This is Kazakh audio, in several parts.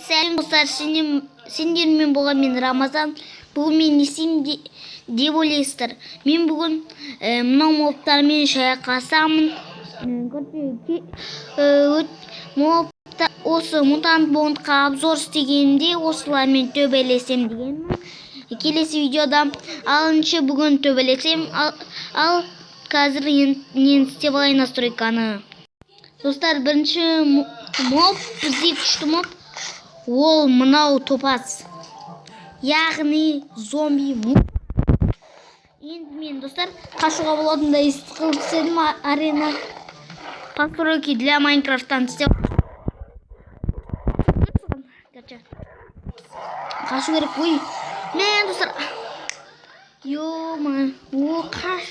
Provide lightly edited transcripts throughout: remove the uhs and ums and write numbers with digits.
Сәлем достар, сендермен болған мен Рамазан. Бүгін мен есім деп ойлайсыздар. Мен бүгін мынау мобтармен шайқасамын. Мобта осы мутант бондқа обзор істегенде осылармен төбелесем дегенмін. Келесі видеода алыншы бүгін төбелесем, ал қазір нені істеп алайын настройканы. Достар, бірінші моб, бізде күшті моб, ол мынау топас, яғни зомби моб. Енді мен, достар, қашуға болатындай қылып істедім арена постройки для Майнкрафттан істеп. Қашу керек, ой, мен, достар, ё-ма, о, қаш.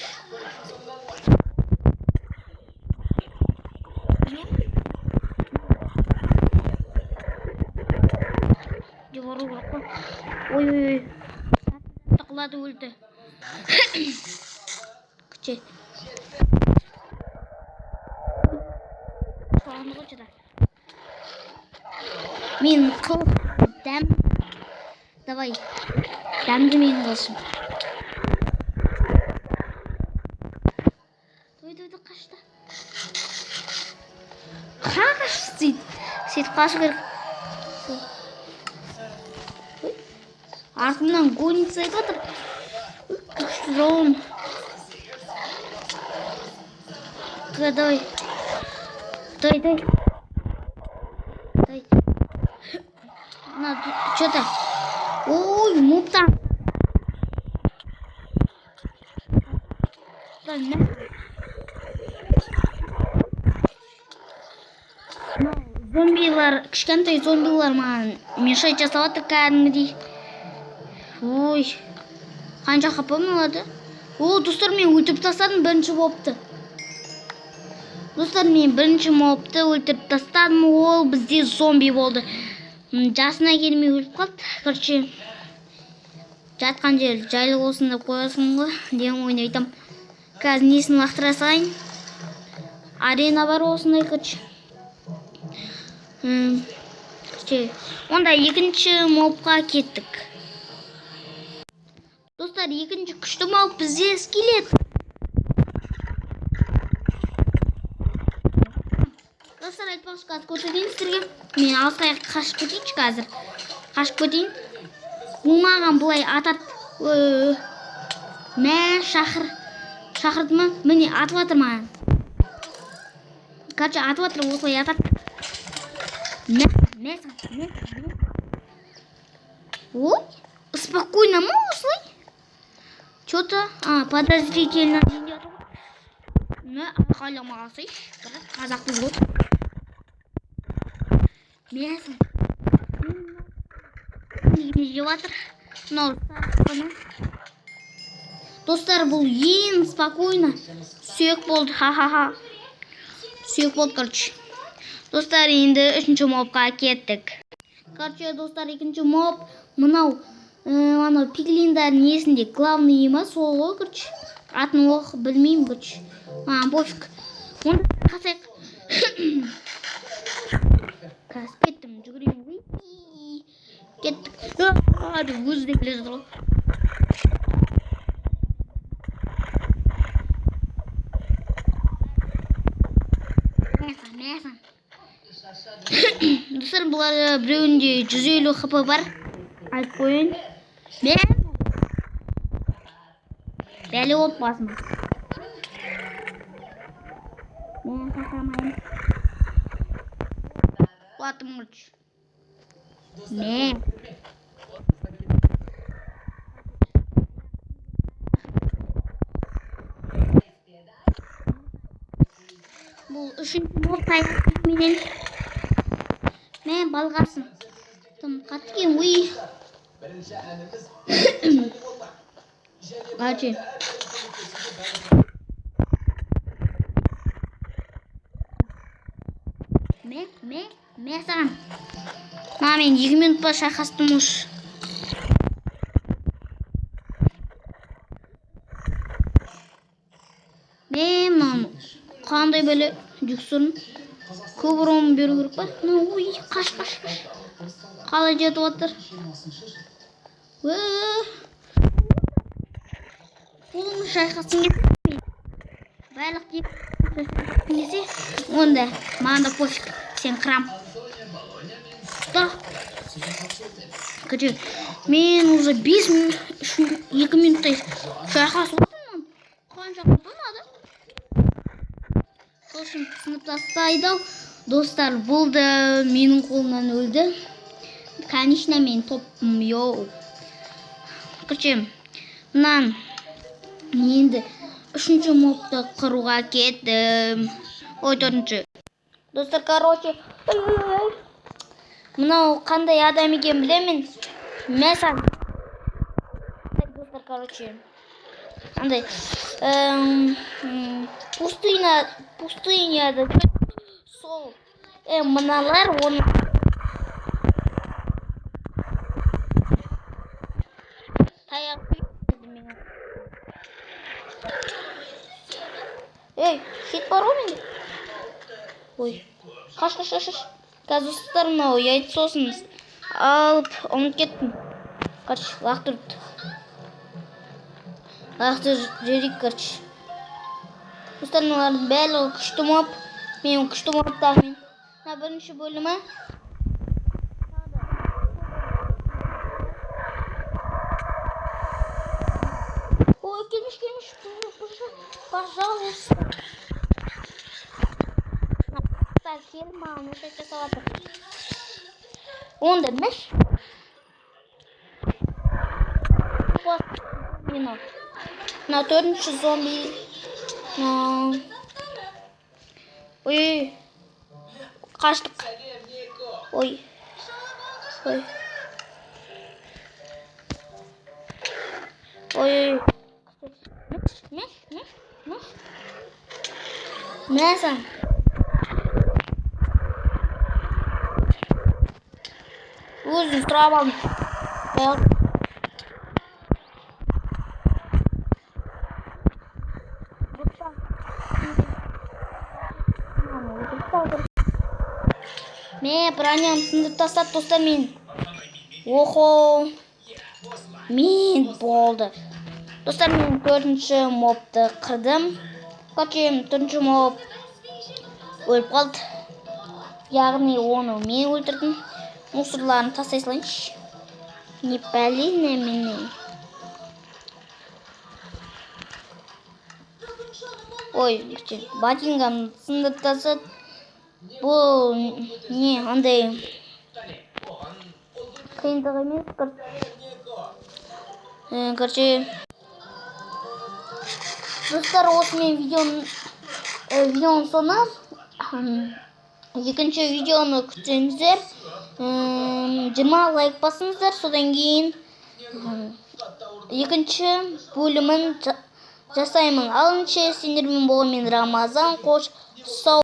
Ой, тақылады өлді. Күте. Мен қыл дәм. Давай. Дәмді мен қылшым. Дойды қашты. Қашты сөйт. Сөйт қашу керек. Артымнан гонится айтып отыр. Жон. Давай. Дай. На, что-то. Ой, муптан. Зомбилар, кішкентай зомбилар маған мешать жасап отыр кәдімгідей. Ой, қанша хапам алады? О, достар, мен өлтіріп тастадым бірінші мобты. Достар, мен бірінші мобты өлтіріп тастадым, ол бізде зомби болды. Жасына келмей өліп қалды. Короче, жатқан жер жайлы болсын деп қоясың ғой, деген ойын айтам. Қазір несін лақтыра салайын. Арена бар осындай, короче. Онда екінші мобқа кеттік. Достар, екінші күшті моб бізде скелет. Достар, айтпақшы қазір көтейін сіздерге. Мен алысқа қашып кетейінші қазір. Қашып кетейін. Бұл маған бұлай атат. Мә, шақырды ма? Міне, атып атыр маған. Короче, атып атыр, осылай атат. Мә. Ой, спокойно, ма осылай? Что-то, подозрительно. Не, айқайламағансай. Қазақтың ғой. Мәсін. Неге жеп атыр? Достар, бұл ең спокойно. Сүйек болды, ха-ха-ха. Сүйек болды, короче. Достар, енді үшінші мобқа кеттік. Короче, достар, екінші моб мынау пиглиндар несінде главный ема сол ғой, короче. Атын оқы білмеймін, короче. Пофиг. Онда қасайық. Қазір кеттім, жүгірейін. Кеттік. Өзі де келе жатыр ғой. Мәсін. Достар, бұлар біреуінде 150 хп бар. Айтып қойын. Бәлі олып басым. Мен қақамайын. Қуатым ғырч. Мен. Бұл үшінші моб тайғақ менен. Мен балғасын. Тым қатты кен, ой. Қачы. Мен саған. Мен 2 минут па шайқастым ұш. Мен қандай бөлі жүксірін. Көбірін беру керек па? Ой, қаш. Қалай жетіп отыр? Қолымды шайқасын кетіп. Барлық деп шайқасын онда маған да пофиг. Сен қырам. Да. Короче, мен уже 2 минуттай шайқасып отырмын. Қанша болмады? Сосын сыныптастайды. Достар, бұл да менің қолымнан өлді. Конечно, мен топпын, йоу. Короче, мынан енді 3-ші мобты қыруға кеттім. Ой, 4-ші. Достар, короче, мынау қандай адам екен білемін. Мәсәл. Достар, короче, андай пустыняда сол мыналар оны таяқ қойды мен. Ей, шет бар ғой менде. Ой, қаш. Қазір достар, мынау яйт сосын алып ұмытып кеттім. Короче, лақтырып жіберейік, короче. Достар, мыналардың бәрі күшті моб. Мен күшті мобтармен. Мына 1-ші бөлімі. Ой, келмеш. Пожалуйста. Так, келма, мешать жасап жатыр. Онда меш. Мына 4-ші зомби. Ой, қаштық. Ой. Мәсән. Өзім сұрап алдым. Мен броням сындырып тастап, достар, мен. Охо. Мен болды. Достар, мен 4-ші мобты қырдым. Короче, 4-ші моб өліп қалды. Яғни оны мен өлтірдім. Мусорларын тастай салайыншы. Не пәли, не мені. Ой, ботинкам сындырып тастап. Бұл не, андай қиындық емес. Короче, достар, осымен видеоның соңы. 2-ші видеоны күтіңіздер. 20 лайк басыңыздар. Содан кейін 2-ші бөлімін жасаймын. Алыншы сендермен болған мен Рамазан. Қош сау.